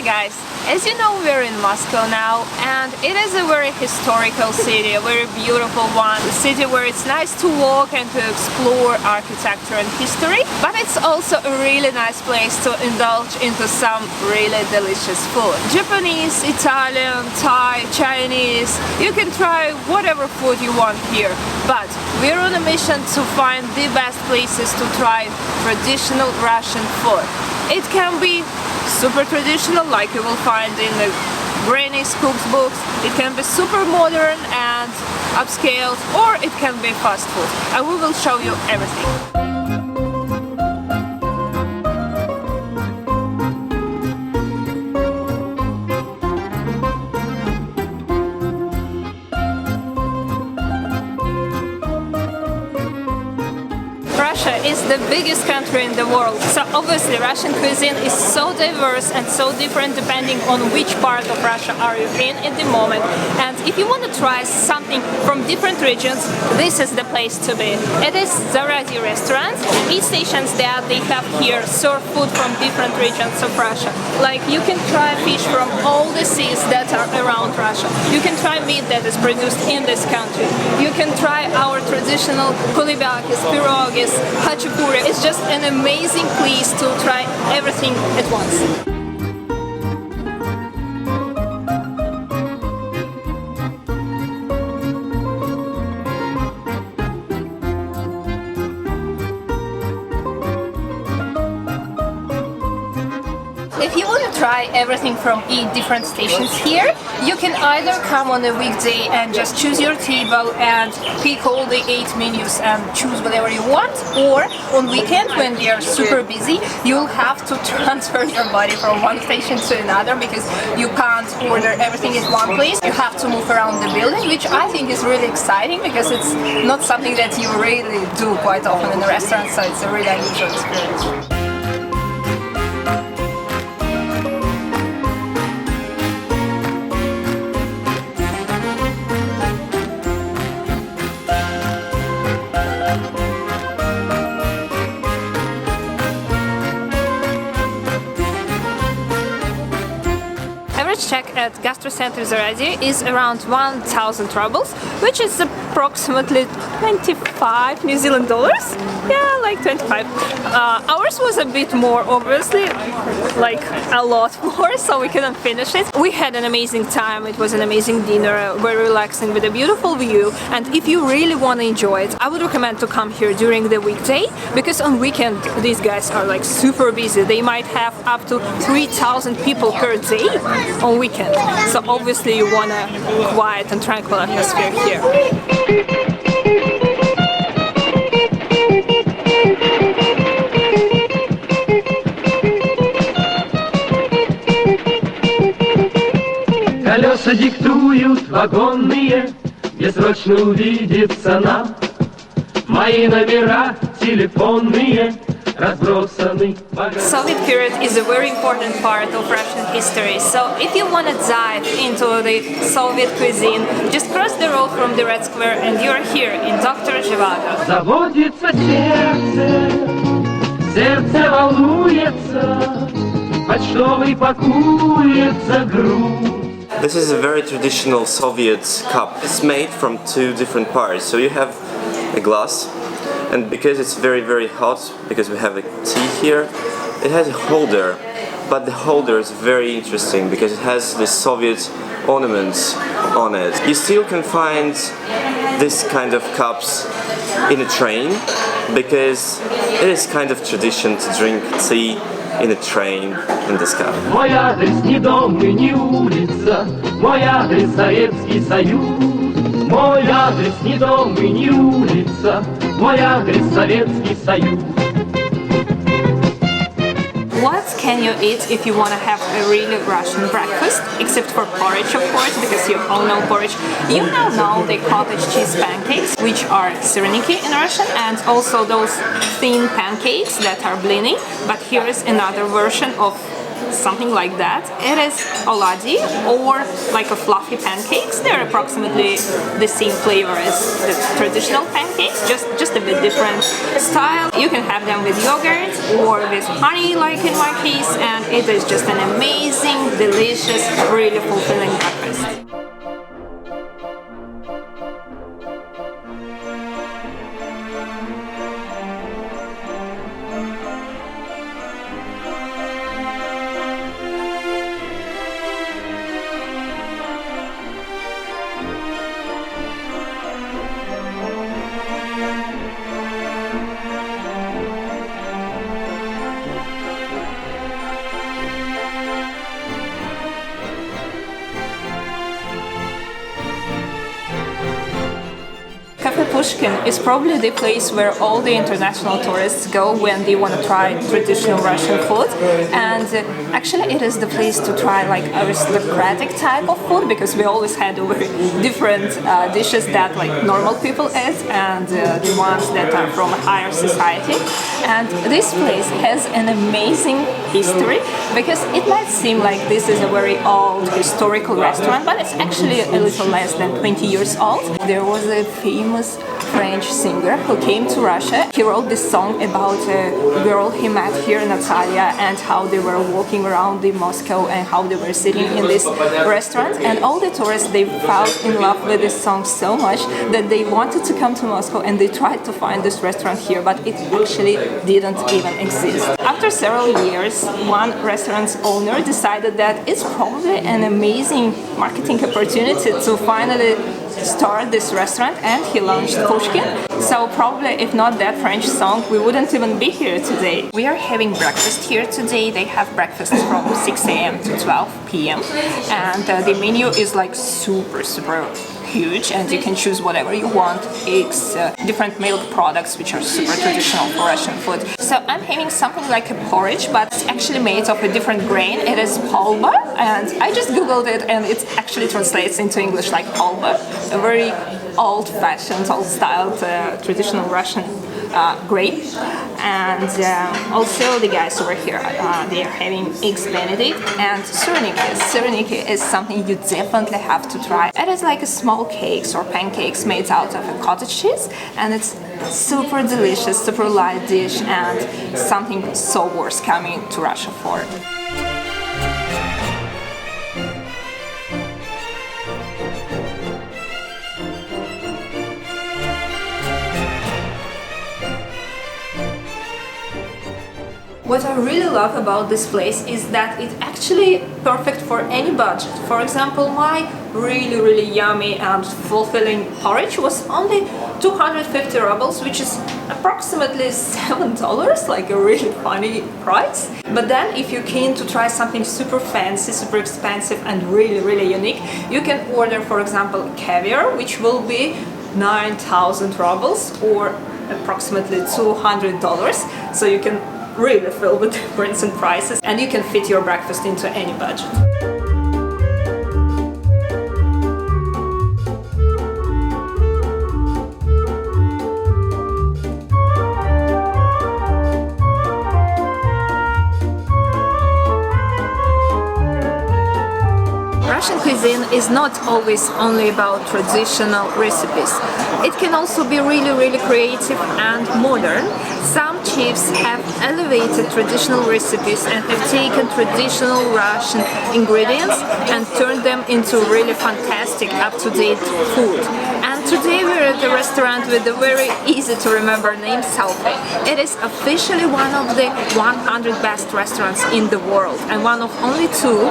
guys, as you know, we're in Moscow now, and it is a very historical city, a very beautiful one, a city where it's nice to walk and to explore architecture and history, but it's also a really nice place to indulge into some really delicious food. Japanese, Italian, Thai, Chinese, you can try whatever food you want here, but we're on a mission to find the best places to try traditional Russian food. It can be super traditional, like you will find in the granny's cookbooks. It can be super modern and upscale, or it can be fast food. And we will show you everything. Russia is the biggest country in the world, so obviously Russian cuisine is so diverse and so different depending on which part of Russia are you in at the moment. And if you want to try something from different regions, this is the place to be. It is Zaradi restaurant. Each stations that they have here serve food from different regions of Russia. Like you can try fish from all the seas that are around Russia. You can try meat that is produced in this country. You can try our traditional kulibakis, pirogis, hachapuri. It's just an amazing place to try everything at once. If you want to try everything from 8 different stations here, you can either come on a weekday and just choose your table and pick all the 8 menus and choose whatever you want, or on weekend when they are super busy, you'll have to transfer your body from one station to another because you can't order everything at one place. You have to move around the building, which I think is really exciting because it's not something that you really do quite often in a restaurant, so it's a really unusual experience. Check at Gastro Center Zaradi is around 1,000 rubles, which is approximately 25 New Zealand dollars. Yeah, like 25. Ours was a bit more, obviously, like a lot more, so we couldn't finish it. We had an amazing time. It was an amazing dinner, very relaxing with a beautiful view. And if you really want to enjoy it, I would recommend to come here during the weekday, because on weekend these guys are like super busy. They might have up to 3,000 people per day on weekend. So obviously you want a quiet and tranquil atmosphere here. Колеса диктуют вагонные, где срочно увидится нам. Мои номера телефонные разбросаны. Soviet period is a very important part of Russian history, so if you want to dive into the Soviet cuisine, just cross the road from the Red Square and you're here in Dr. Zhivago. Заводится сердце, сердце волнуется, почтовый пакуется груз. This is a very traditional Soviet cup. It's made from 2 different parts. So you have a glass, and because it's very hot, because we have a tea here, it has a holder. But the holder is very interesting because it has the Soviet ornaments on it. You still can find this kind of cups in a train because it is kind of tradition to drink tea in a train in this cup. Мой адрес не дом и не улица, мой адрес Советский Союз. Мой адрес не дом и не улица, мой адрес Советский Союз. What can you eat if you want to have a really Russian breakfast? Except for porridge, of course, because you all know porridge. You now know the cottage cheese pancakes, which are syreniki in Russian, and also those thin pancakes that are blini. But here is another version of something like that. It is oladyi, or like a fluffy pancakes. They're approximately the same flavor as the traditional pancakes, just a bit different style. You can have them with yogurt or with honey, like in my case, and it is just an amazing, delicious, really fulfilling breakfast. Pushkin is probably the place where all the international tourists go when they want to try traditional Russian food, and actually it is the place to try like aristocratic type of food, because we always had very different dishes that like normal people eat and the ones that are from a higher society. And this place has an amazing history, because it might seem like this is a very old historical restaurant, but it's actually a little less than 20 years old. There was a famous French singer who came to Russia. He wrote this song about a girl he met here, Natalia, and how they were walking around in Moscow and how they were sitting in this restaurant. And all the tourists, they fell in love with this song so much that they wanted to come to Moscow, and they tried to find this restaurant here, but it actually didn't even exist. After several years, one restaurant's owner decided that it's probably an amazing marketing opportunity to finally start this restaurant, and he launched Pushkin. So probably if not that French song, we wouldn't even be here today. We are having breakfast here today. They have breakfast from 6 a.m. to 12 p.m. and the menu is like super huge, and you can choose whatever you want. Eggs, different milk products, which are super traditional for Russian food. So I'm having something like a porridge, but it's actually made of a different grain. It is polba, and I just googled it, and it actually translates into English like polba, a very old-fashioned, old-styled traditional Russian grain. And also the guys over here, they are having eggs benedict and syreniki. Syreniki is something you definitely have to try. It is like a small cakes or pancakes made out of a cottage cheese, and it's super delicious, super light dish, and something so worth coming to Russia for. What I really love about this place is that it's actually perfect for any budget. For example, my really yummy and fulfilling porridge was only 250 rubles, which is approximately $7, like a really funny price. But then if you're keen to try something super fancy, super expensive and really unique, you can order, for example, caviar, which will be 9,000 rubles or approximately $200. So you can really feel the difference in prices, and you can fit your breakfast into any budget. Russian cuisine is not always only about traditional recipes. It can also be really creative and modern. Some chefs have elevated traditional recipes and have taken traditional Russian ingredients and turned them into really fantastic, up-to-date food. And today we're at a restaurant with a very easy to remember name, Salfy. It is officially one of the 100 best restaurants in the world, and one of only 2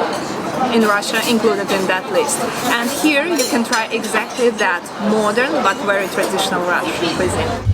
in Russia included in that list. And here you can try exactly that, modern but very traditional Russian cuisine.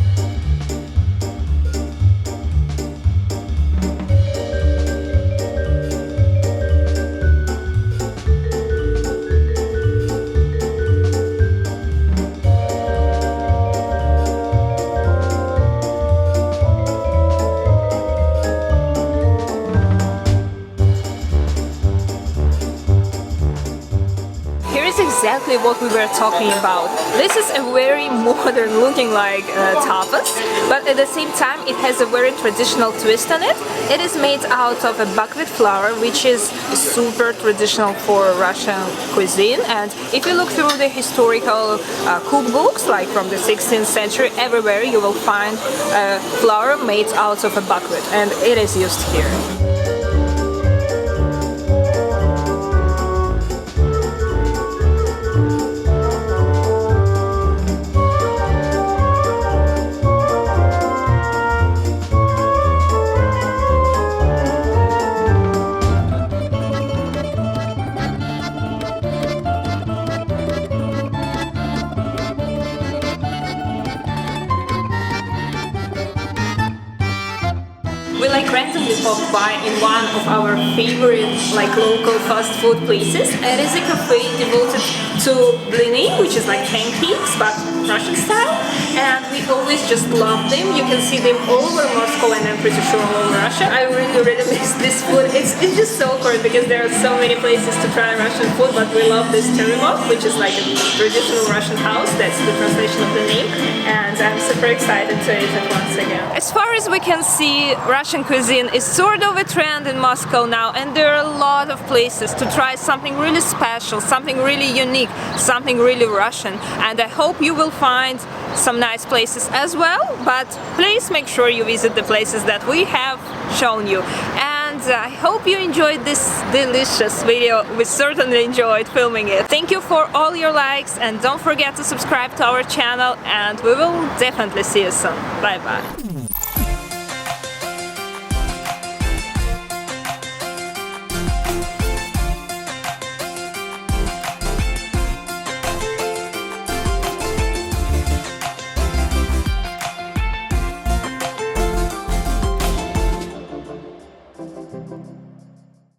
is exactly what we were talking about. This is a very modern looking like tapas, but at the same time it has a very traditional twist on it. It is made out of a buckwheat flour, which is super traditional for Russian cuisine, and if you look through the historical cookbooks, like from the 16th century, everywhere you will find flour made out of a buckwheat, and it is used here. We randomly popped by in one of our favorite local fast food places. It is a cafe devoted to blini, which is pancakes but Russian style, and we always just love them. You can see them all over Moscow and I'm pretty sure all over Russia. I really miss this food. It's just so awkward because there are so many places to try Russian food, but we love this teremok, which is a traditional Russian house. That's the translation of the name, and I'm super excited to eat it once again. As far as we can see, Russian cuisine is sort of a trend in Moscow now, and there are a lot of places to try something really special, something really unique, something really Russian, and I hope you will find some nice places as well, but please make sure you visit the places that we have shown you. And I hope you enjoyed this delicious video. We certainly enjoyed filming it. Thank you for all your likes, and don't forget to subscribe to our channel, and we will definitely see you soon. Bye bye.